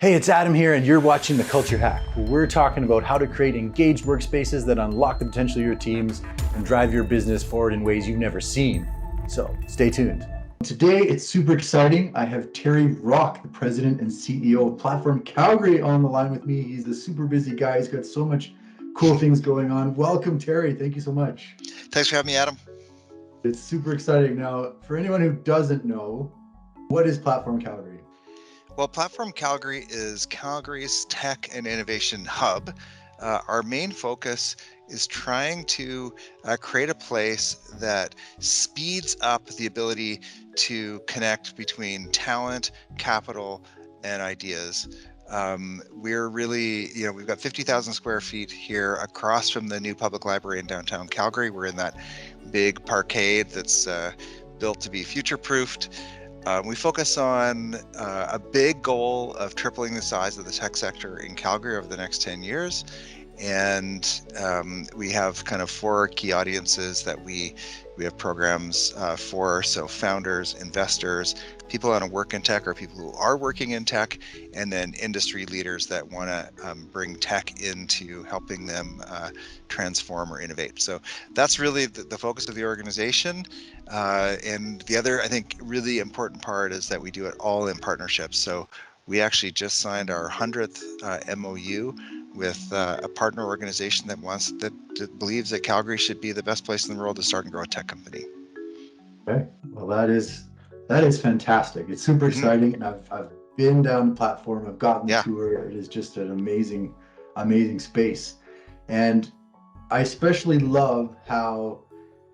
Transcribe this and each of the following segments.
Hey, it's Adam here, and you're watching The Culture Hack, where we're talking about how to create engaged workspaces that unlock the potential of your teams and drive your business forward in ways you've never seen. So stay tuned. Today, it's super exciting. I have Terry Rock, the president and CEO of Platform Calgary, on the line with me. He's a super busy guy. He's got so much cool things going on. Welcome, Terry. Thank you so much. Thanks for having me, Adam. It's super exciting. Now, for anyone who doesn't know, what is Platform Calgary? Well, Platform Calgary is Calgary's tech and innovation hub. Our main focus is trying to create a place that speeds up the ability to connect between talent, capital, and ideas. We're really, we've got 50,000 square feet here across from the new public library in downtown Calgary. We're in that big parkade that's built to be future-proofed. We focus on a big goal of tripling the size of the tech sector in Calgary over the next 10 years. And we have kind of four key audiences that we have programs for. So founders, investors, people want to work in tech or people who are working in tech, and then industry leaders that want to bring tech into helping them transform or innovate. So that's really the focus of the organization. And the other, I think, really important part is that we do it all in partnerships. So we actually just signed our 100th MOU with a partner organization that believes that Calgary should be the best place in the world to start and grow a tech company. Okay, well that is fantastic. It's super Mm-hmm. exciting, and I've been down the platform. I've gotten the Yeah. tour. It is just an amazing space, and I especially love how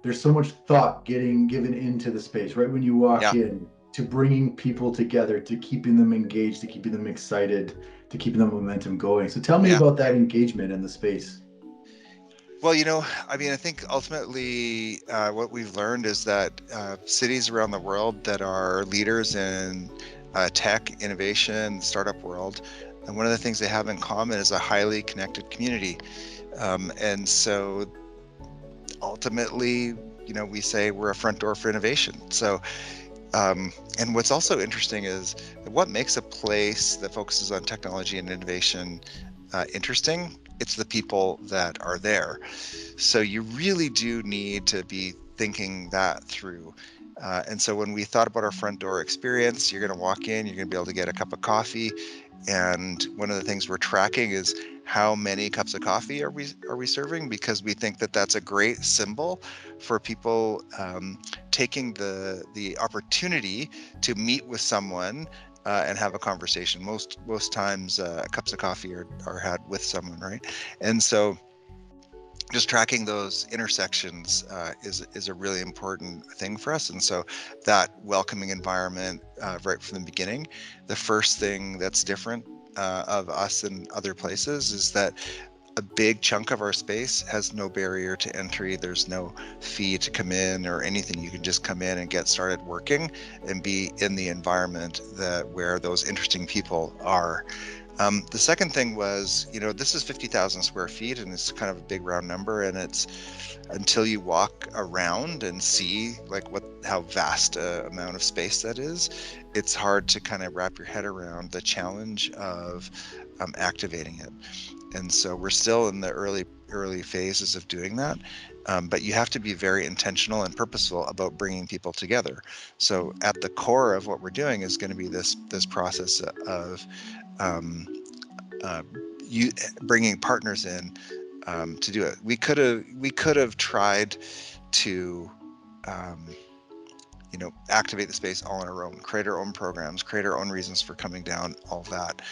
there's so much thought getting given into the space right when you walk Yeah. in, to bringing people together, to keeping them engaged, to keeping them excited, to keeping the momentum going. So tell me Yeah. about that engagement in the space. Well, I think ultimately what we've learned is that cities around the world that are leaders in tech, innovation, startup world, and one of the things they have in common is a highly connected community. And so ultimately, we say we're a front door for innovation. So, and what's also interesting is what makes a place that focuses on technology and innovation interesting. It's the people that are there. So you really do need to be thinking that through. And so when we thought about our front door experience, you're going to walk in, you're going to be able to get a cup of coffee. And one of the things we're tracking is how many cups of coffee are we serving, because we think that that's a great symbol for people taking the opportunity to meet with someone and have a conversation. Most times cups of coffee are had with someone, right? And so just tracking those intersections is a really important thing for us. And so that welcoming environment right from the beginning. The first thing that's different of us and other places is that a big chunk of our space has no barrier to entry. There's no fee to come in or anything. You can just come in and get started working and be in the environment where those interesting people are. The second thing was, this is 50,000 square feet, and it's kind of a big round number, and it's until you walk around and see how vast amount of space that is, it's hard to kind of wrap your head around the challenge of activating it. And so we're still in the early phases of doing that. But you have to be very intentional and purposeful about bringing people together. So at the core of what we're doing is going to be this process of you bringing partners in to do it. We could have tried to activate the space all on our own, create our own programs, create our own reasons for coming down, all that.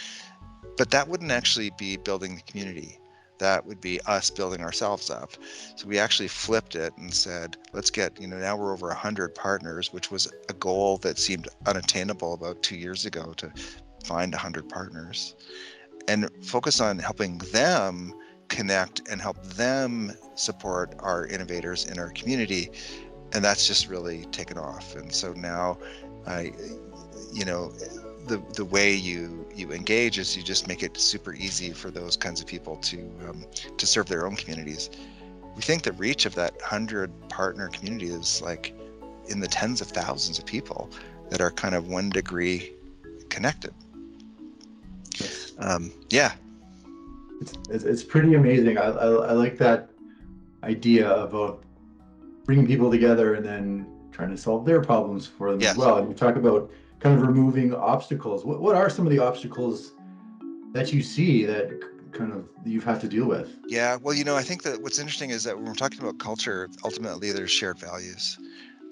But that wouldn't actually be building the community. That would be us building ourselves up. So we actually flipped it and said, let's get, now we're over 100 partners, which was a goal that seemed unattainable about 2 years ago, to find 100 partners, and focus on helping them connect and help them support our innovators in our community. And that's just really taken off. And so now, the way you engage is you just make it super easy for those kinds of people to serve their own communities. We think the reach of that 100 partner community is like in the tens of thousands of people that are kind of 1 degree connected. Yeah, It's pretty amazing. I like that idea about bringing people together and then trying to solve their problems for them as yes. well. And you talk about kind of removing obstacles. What are some of the obstacles that you see that kind of you've had to deal with? Yeah, well, I think that what's interesting is that when we're talking about culture, ultimately there's shared values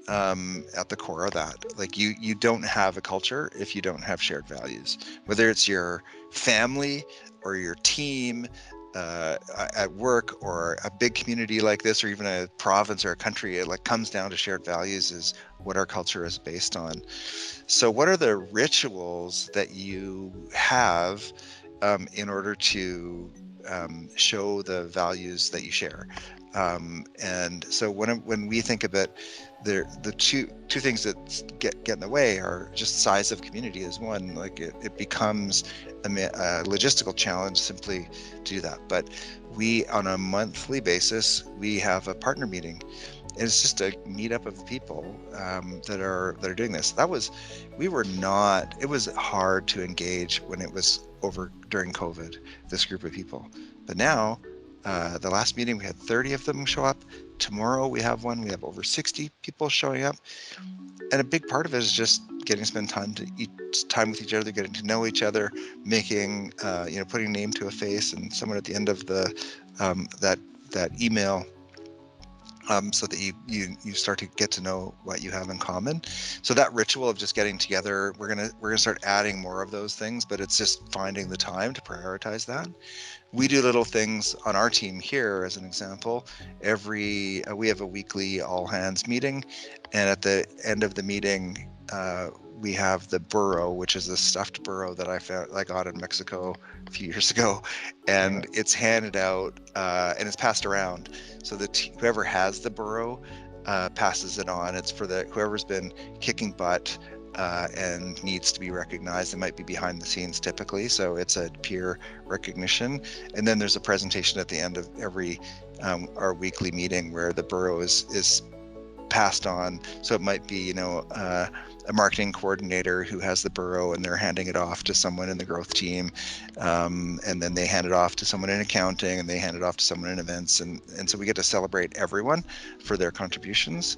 at the core of that. Like you don't have a culture if you don't have shared values, whether it's your family or your team, at work, or a big community like this, or even a province or a country. It like comes down to shared values is what our culture is based on. So what are the rituals that you have in order to show the values that you share? And so when we think about the two things that get in the way are just size of community is one. Like it becomes a logistical challenge simply to do that. But we, on a monthly basis, we have a partner meeting. And it's just a meetup of people that are doing this. We were not. It was hard to engage when it was over during COVID. This group of people, but now, the last meeting we had 30 of them show up. Tomorrow we have one. We have over 60 people showing up, and a big part of it is just getting to spend time with each other, getting to know each other, making putting a name to a face, and someone at the end of the that email, so that you start to get to know what you have in common. So that ritual of just getting together, we're gonna start adding more of those things, but it's just finding the time to prioritize that. We do little things on our team here. As an example, we have a weekly all hands meeting, and at the end of the meeting, we have the burro, which is a stuffed burro that I got in Mexico a few years ago, and it's handed out, and it's passed around. So whoever has the burro passes it on. It's for whoever's been kicking butt and needs to be recognized. It might be behind the scenes typically, so it's a peer recognition. And then there's a presentation at the end of every our weekly meeting where the burro is passed on. So it might be, a marketing coordinator who has the burro and they're handing it off to someone in the growth team. And then they hand it off to someone in accounting, and they hand it off to someone in events. And so we get to celebrate everyone for their contributions.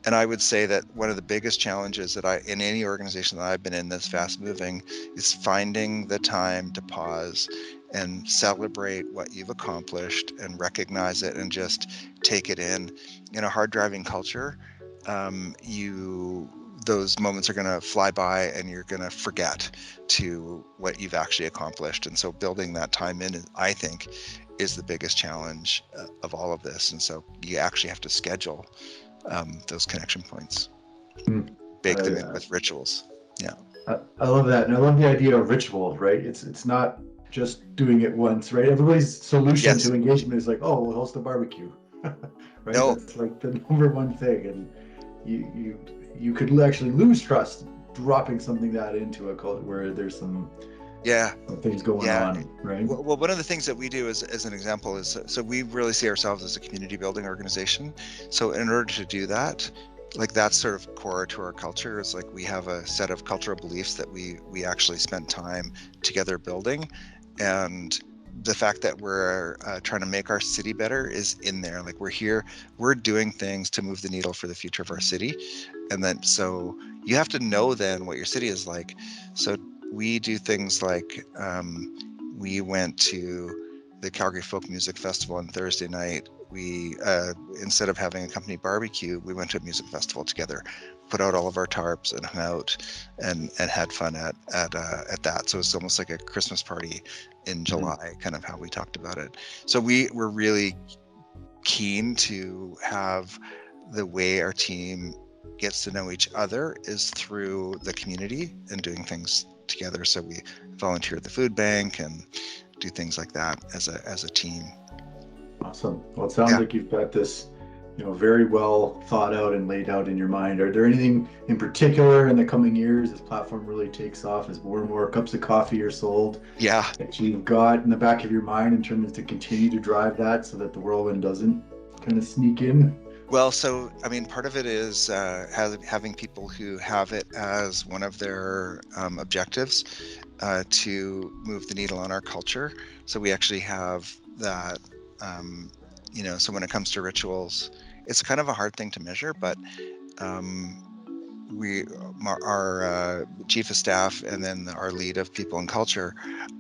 And I would say that one of the biggest challenges in any organization that I've been in that's fast moving, is finding the time to pause and celebrate what you've accomplished and recognize it and just take it in. In a hard driving culture, those moments are going to fly by and you're going to forget to what you've actually accomplished. And so building that time in, I think, is the biggest challenge of all of this. And so you actually have to schedule those connection points, Mm. bake them in I, with rituals. Yeah. I love that, and I love the idea of ritual. Right? It's not just doing it once. Right? Everybody's solution Yes. to engagement is like, oh, we'll host a barbecue. Right? No. That's like the number one thing, and you could actually lose trust dropping something that into a culture where there's some Yeah. things going Yeah. on. Right? Well, one of the things that we do as an example is, so we really see ourselves as a community building organization. So in order to do that, like that's sort of core to our culture. It's like we have a set of cultural beliefs that we actually spent time together building, and the fact that we're trying to make our city better is in there. Like we're doing things to move the needle for the future of our city. And then so you have to know then what your city is like. So we do things like, we went to the Calgary Folk Music Festival on Thursday night. We instead of having a company barbecue, we went to a music festival together, put out all of our tarps and hung out and had fun at that. So it's almost like a Christmas party in July, kind of how we talked about it. So we're really keen to have the way our team gets to know each other is through the community and doing things together. So we volunteer at the food bank and do things like that as a team. Awesome. Well, it sounds Yeah. like you've got this, very well thought out and laid out in your mind. Are there anything in particular in the coming years as platform really takes off, as more and more cups of coffee are sold, Yeah. that you've got in the back of your mind in terms to continue to drive that so that the whirlwind doesn't kind of sneak in? Well, so I mean, part of it is having people who have it as one of their objectives, to move the needle on our culture. So we actually have that, so when it comes to rituals, it's kind of a hard thing to measure, but um, our chief of staff and then our lead of people and culture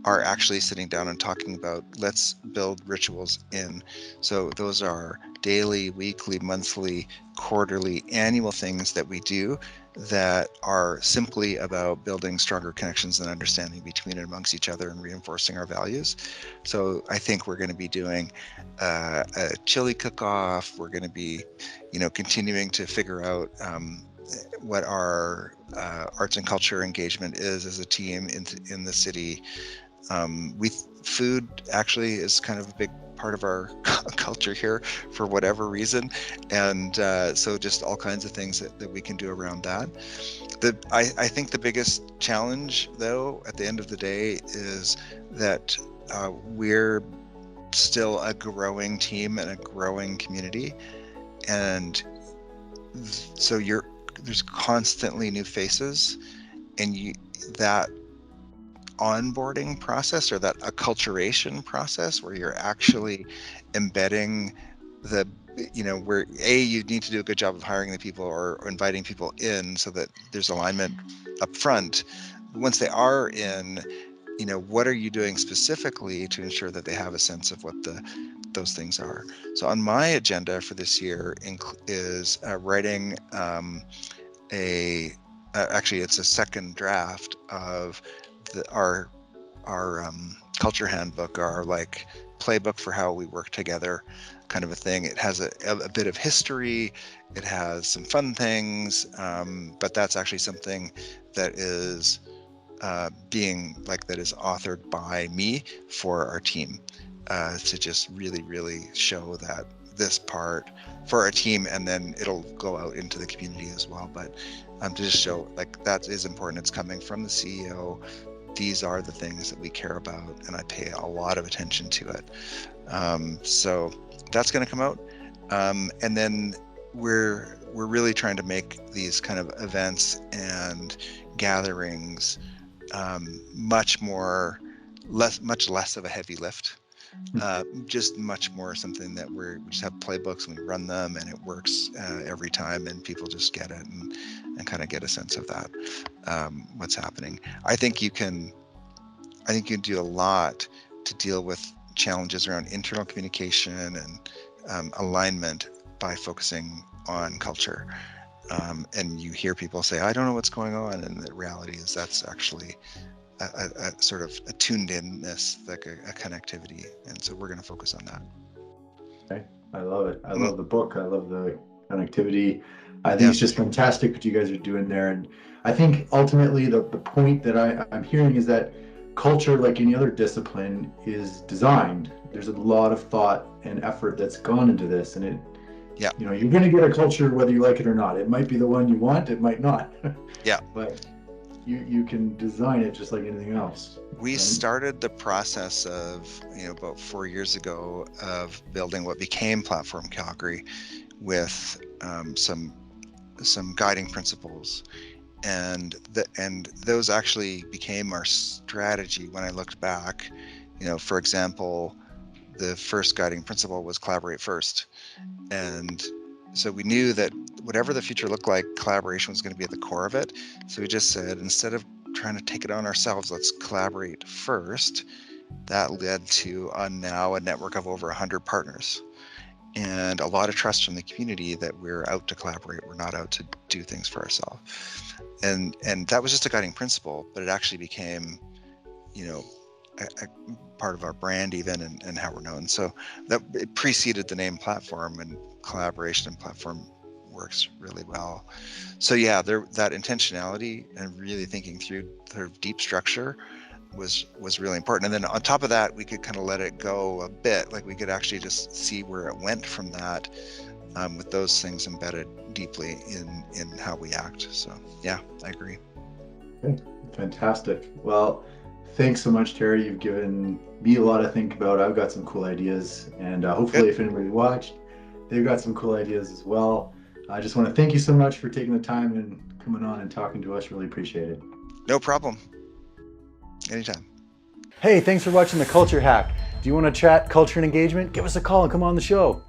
are actually sitting down and talking about, let's build rituals in. So those are daily, weekly, monthly, quarterly, annual things that we do that are simply about building stronger connections and understanding between and amongst each other and reinforcing our values. So I think we're going to be doing a chili cook-off. We're going to be, continuing to figure out what our arts and culture engagement is as a team in the city. Food actually is kind of a big part of our culture here for whatever reason, and so just all kinds of things that we can do around that. I think the biggest challenge, though, at the end of the day, is that we're still a growing team and a growing community, and so there's constantly new faces, and that onboarding process, or that acculturation process, where you're actually embedding where you need to do a good job of hiring the people or inviting people in so that there's alignment up front. Once they are in, what are you doing specifically to ensure that they have a sense of what those things are? So on my agenda for this year is writing actually it's a second draft of our culture handbook, our like playbook for how we work together, kind of a thing. It has a bit of history, it has some fun things, but that's actually something that is that is authored by me for our team, to just really, really show that this part for our team, and then it'll go out into the community as well. But to just show like that is important. It's coming from the CEO. These are the things that we care about, and I pay a lot of attention to it. So that's going to come out, and then we're really trying to make these kind of events and gatherings much less of a heavy lift. Just much more something that we just have playbooks and we run them, and it works every time, and people just get it and kind of get a sense of that, what's happening. I think you can do a lot to deal with challenges around internal communication and alignment by focusing on culture. And you hear people say, I don't know what's going on, and the reality is that's actually a sort of a tuned inness, like a connectivity, and so we're going to focus on that. Okay. I love it. I love the book. I love the connectivity. I think Yeah. it's just fantastic what you guys are doing there. And I think ultimately the point that I'm hearing is that culture, like any other discipline, is designed. There's a lot of thought and effort that's gone into this. And Yeah. you're going to get a culture whether you like it or not. It might be the one you want, it might not. Yeah. But you can design it just like anything else. We right? started the process of, about 4 years ago, of building what became Platform Calgary with some guiding principles, and those actually became our strategy when I looked back. For example, the first guiding principle was collaborate first, and so we knew that whatever the future looked like, collaboration was going to be at the core of it. So we just said, instead of trying to take it on ourselves, let's collaborate first. That led to now a network of over 100 partners, and a lot of trust from the community that we're out to collaborate. We're not out to do things for ourselves. And that was just a guiding principle, but it actually became, a part of our brand even, and how we're known. So that it preceded the name Platform, and collaboration and platform works really well. So yeah, that intentionality and really thinking through sort of deep structure was really important. And then on top of that, we could kind of let it go a bit. Like we could actually just see where it went from that, with those things embedded deeply in how we act. So yeah, I agree. Okay, fantastic. Well, thanks so much, Terry. You've given me a lot to think about. I've got some cool ideas, and Good. hopefully, if anybody watched, they've got some cool ideas as well. I just want to thank you so much for taking the time and coming on and talking to us. Really appreciate it. No problem. Anytime. Hey, thanks for watching The Culture Hack. Do you want to chat culture and engagement? Give us a call and come on the show.